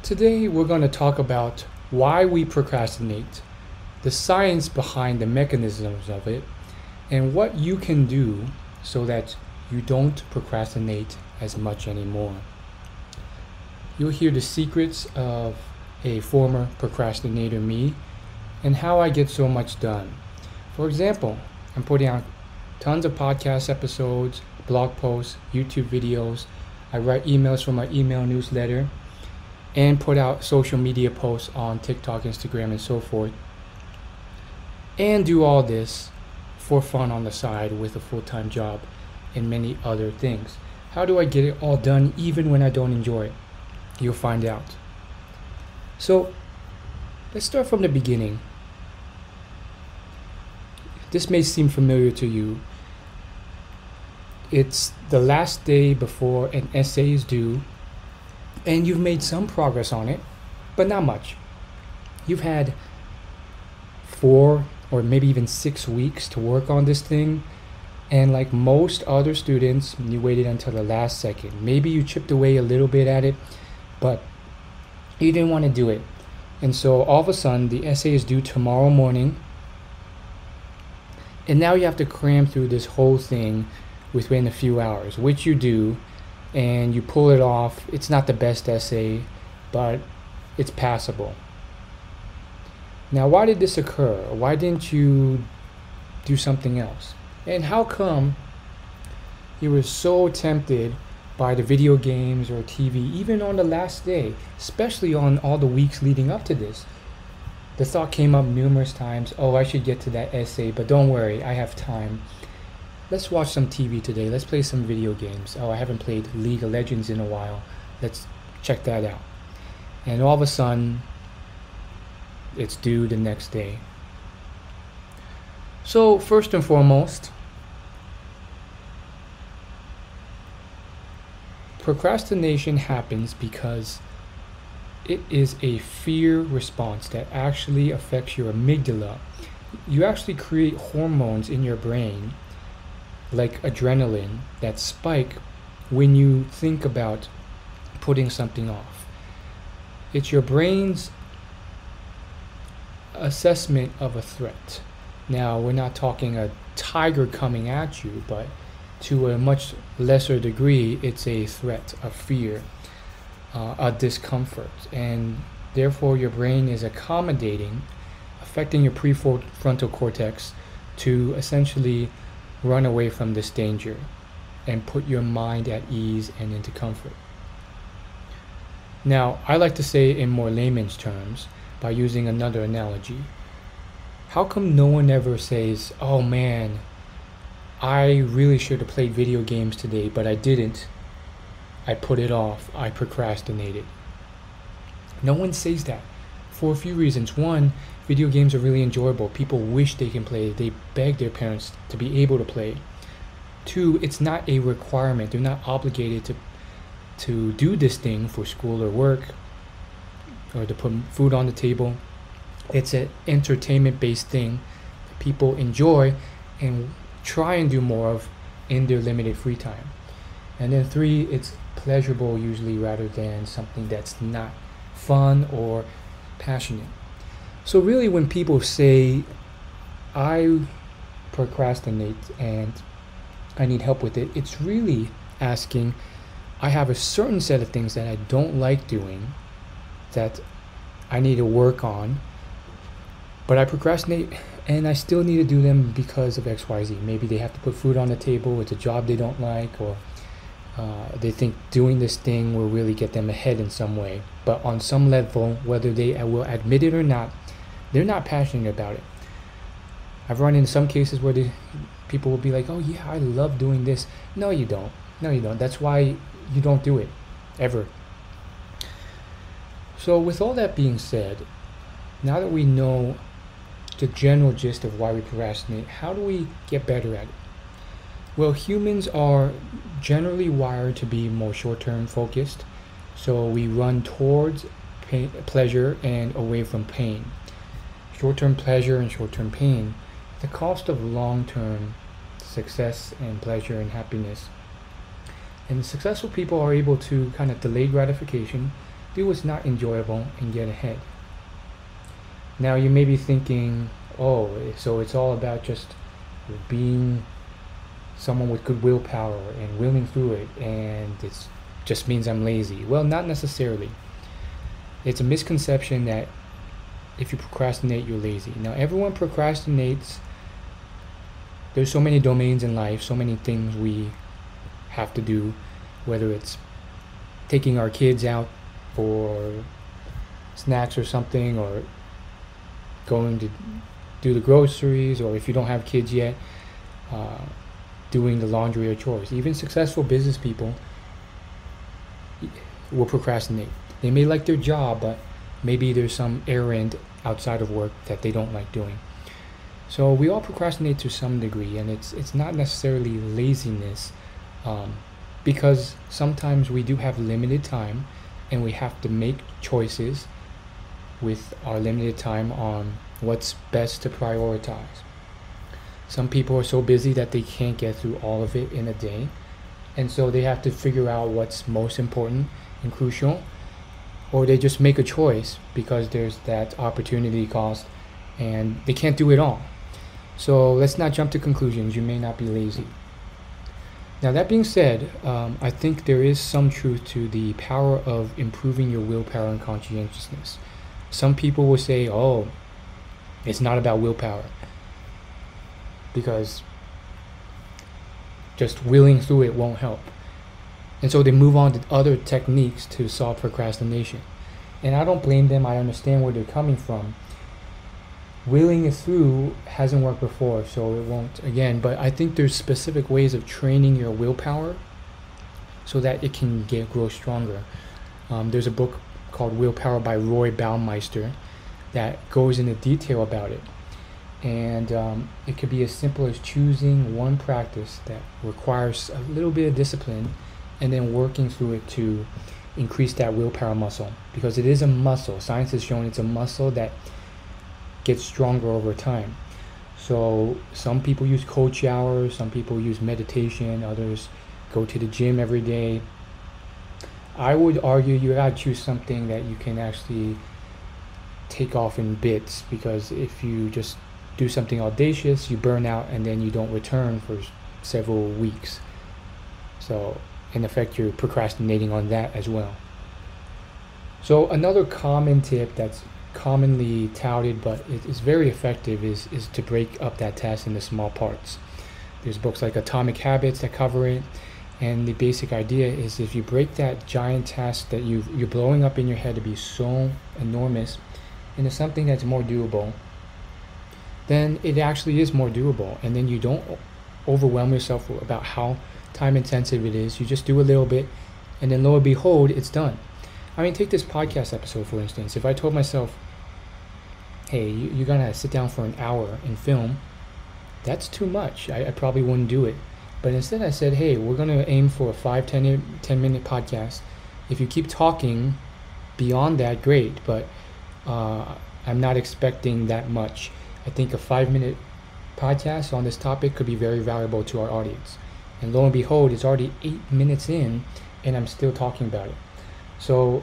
Today, we're going to talk about why we procrastinate, the science behind the mechanisms of it, and what you can do so that you don't procrastinate as much anymore. You'll hear the secrets of a former procrastinator, me, and how I get so much done. For example, I'm putting out tons of podcast episodes, blog posts, YouTube videos. I write emails for my email newsletter and put out social media posts on TikTok, Instagram, and so forth. And do all this for fun on the side with a full-time job and many other things. How do I get it all done even when I don't enjoy it? You'll find out. So let's start from the beginning. This may seem familiar to you. It's the last day before an essay is due, and you've made some progress on it, but not much. You've had 4 or maybe even 6 weeks to work on this thing, and like most other students, you waited until the last second. Maybe you chipped away a little bit at it, but you didn't want to do it. And so all of a sudden, the essay is due tomorrow morning, and now you have to cram through this whole thing within a few hours, which you do, and you pull it off. It's not the best essay, but it's passable. Now, why did this occur? Why didn't you do something else? And how come you were so tempted by the video games or TV, even on the last day, especially on all the weeks leading up to this? The thought came up numerous times, oh, I should get to that essay, but don't worry, I have time. Let's watch some TV today. Let's play some video games. Oh, I haven't played League of Legends in a while. Let's check that out. And all of a sudden, it's due the next day. So first and foremost, procrastination happens because it is a fear response that actually affects your amygdala. You actually create hormones in your brain like adrenaline that spike when you think about putting something off. It's your brain's assessment of a threat. Now, we're not talking a tiger coming at you, but to a much lesser degree, it's a threat, a fear, a discomfort. And therefore, your brain is accommodating, affecting your prefrontal cortex to essentially run away from this danger and put your mind at ease and into comfort. Now, I like to say in more layman's terms by using another analogy. How come no one ever says, oh man, I really should have played video games today, but I didn't. I put it off. I procrastinated. No one says that for a few reasons. One, video games are really enjoyable. People wish they can play. They beg their parents to be able to play. 2, it's not a requirement. They're not obligated to do this thing for school or work or to put food on the table. It's an entertainment-based thing that people enjoy and try and do more of in their limited free time. And then 3, it's pleasurable usually rather than something that's not fun or passionate. So really, when people say, I procrastinate and I need help with it, it's really asking, I have a certain set of things that I don't like doing that I need to work on, but I procrastinate and I still need to do them because of XYZ. Maybe they have to put food on the table, it's a job they don't like, or they think doing this thing will really get them ahead in some way. But on some level, whether they will admit it or not, they're not passionate about it. I've run into some cases where people will be like, oh yeah, I love doing this. No, you don't. No, you don't. That's why you don't do it, ever. So with all that being said, now that we know the general gist of why we procrastinate, how do we get better at it? Well, humans are generally wired to be more short-term focused, so we run towards pleasure and away from pain. Short-term pleasure and short-term pain, the cost of long-term success and pleasure and happiness. And successful people are able to kind of delay gratification do what's not enjoyable and get ahead. Now you may be thinking, oh, so it's all about just being someone with good willpower and willing through it, and it just means I'm lazy. Well, not necessarily. It's a misconception that if you procrastinate, you're lazy. Now, everyone procrastinates. There's so many domains in life, so many things we have to do, whether it's taking our kids out for snacks or something, or going to do the groceries, or if you don't have kids yet, doing the laundry or chores. Even successful business people will procrastinate. They may like their job, but maybe there's some errand outside of work that they don't like doing. So we all procrastinate to some degree, and it's not necessarily laziness, because sometimes we do have limited time, and we have to make choices with our limited time on what's best to prioritize. Some people are so busy that they can't get through all of it in a day, and so they have to figure out what's most important and crucial, or they just make a choice because there's that opportunity cost and they can't do it all. So let's not jump to conclusions. You may not be lazy. Now, that being said, I think there is some truth to the power of improving your willpower and conscientiousness. Some people will say, oh, it's not about willpower, because just willing through it won't help. And so they move on to other techniques to solve procrastination. And I don't blame them. I understand where they're coming from. Willing it through hasn't worked before, so it won't again. But I think there's specific ways of training your willpower so that it can grow stronger. There's a book called Willpower by Roy Baumeister that goes into detail about it. And it could be as simple as choosing one practice that requires a little bit of discipline, and then working through it to increase that willpower muscle, because it is a muscle. Science has shown it's a muscle that gets stronger over time. So some people use cold showers, some people use meditation, others go to the gym every day. I would argue you gotta choose something that you can actually take off in bits, because if you just do something audacious, you burn out and then you don't return for several weeks. So in effect, you're procrastinating on that as well. So another common tip that's commonly touted, but it is very effective, is to break up that task into small parts. There's books like Atomic Habits that cover it, and the basic idea is if you break that giant task that you're blowing up in your head to be so enormous into something that's more doable, then it actually is more doable, and then you don't overwhelm yourself about how time intensive it is. You just do a little bit, and then lo and behold, it's done. I mean, take this podcast episode for instance. If I told myself, hey, you're gonna sit down for an hour and film, that's too much. I probably wouldn't do it. But instead I said, hey, we're gonna aim for a 5-10 minute podcast. If you keep talking beyond that, great, but I'm not expecting that much. I think a 5-minute podcast on this topic could be very valuable to our audience. And lo and behold, it's already 8 minutes in, and I'm still talking about it. So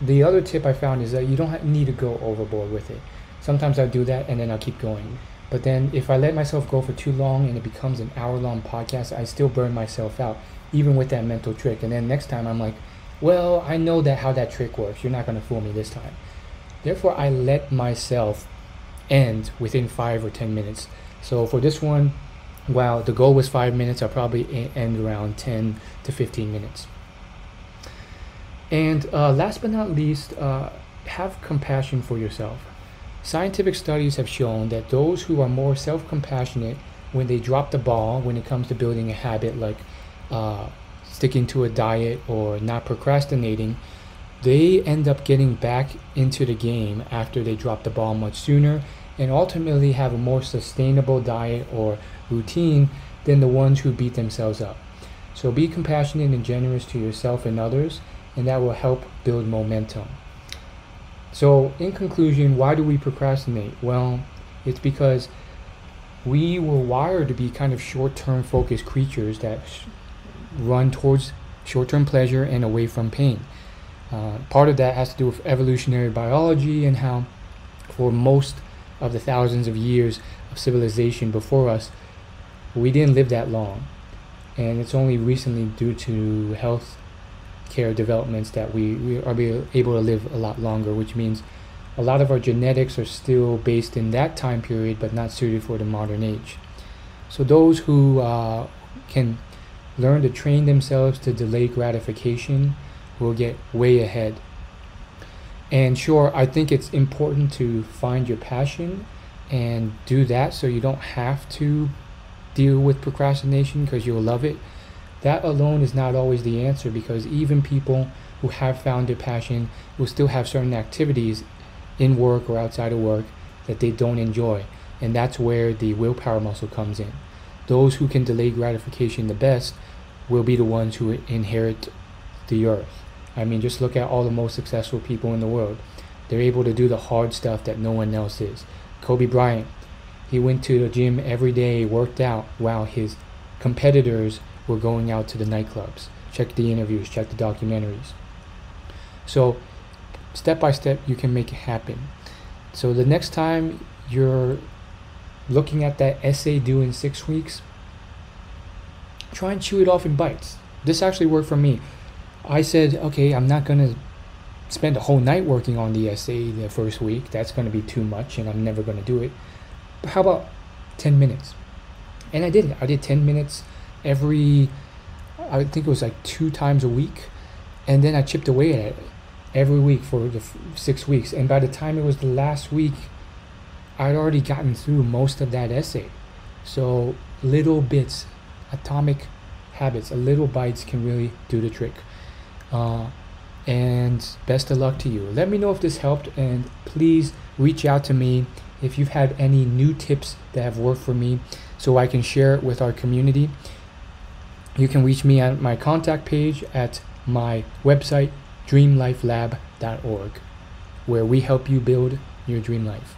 the other tip I found is that you don't need to go overboard with it. Sometimes I do that, and then I'll keep going. But then if I let myself go for too long and it becomes an hour-long podcast, I still burn myself out, even with that mental trick. And then next time I'm like, well, I know how that trick works. You're not going to fool me this time. Therefore, I let myself end within 5 or 10 minutes. So for this one, while the goal was 5 minutes, I'll probably end around 10 to 15 minutes. And last but not least, have compassion for yourself. Scientific studies have shown that those who are more self-compassionate when they drop the ball when it comes to building a habit, like sticking to a diet or not procrastinating, they end up getting back into the game after they drop the ball much sooner, and ultimately have a more sustainable diet or routine than the ones who beat themselves up. So be compassionate and generous to yourself and others, and that will help build momentum. So in conclusion, why do we procrastinate? Well, it's because we were wired to be kind of short-term focused creatures that run towards short-term pleasure and away from pain. Part of that has to do with evolutionary biology and how for most of the thousands of years of civilization before us, we didn't live that long. And it's only recently due to health care developments that we are able to live a lot longer, which means a lot of our genetics are still based in that time period but not suited for the modern age. So those who can learn to train themselves to delay gratification will get way ahead. And sure, I think it's important to find your passion and do that so you don't have to deal with procrastination because you'll love it. That alone is not always the answer, because even people who have found their passion will still have certain activities in work or outside of work that they don't enjoy. And that's where the willpower muscle comes in. Those who can delay gratification the best will be the ones who inherit the earth. I mean, just look at all the most successful people in the world. They're able to do the hard stuff that no one else is. Kobe Bryant, he went to the gym every day, worked out, while his competitors were going out to the nightclubs. Check the interviews, check the documentaries. So step by step, you can make it happen. So the next time you're looking at that essay due in 6 weeks, try and chew it off in bites. This actually worked for me. I said, okay, I'm not going to spend a whole night working on the essay the first week. That's going to be too much and I'm never going to do it. But how about 10 minutes? And I did it. I did 10 minutes every, I think it was like 2 times a week. And then I chipped away at it every week for the 6 weeks. And by the time it was the last week, I'd already gotten through most of that essay. So little bits, atomic habits, little bites can really do the trick. And best of luck to you. Let me know if this helped, and please reach out to me if you've had any new tips that have worked for me so I can share it with our community. You can reach me at my contact page at my website, dreamlifelab.org, where we help you build your dream life.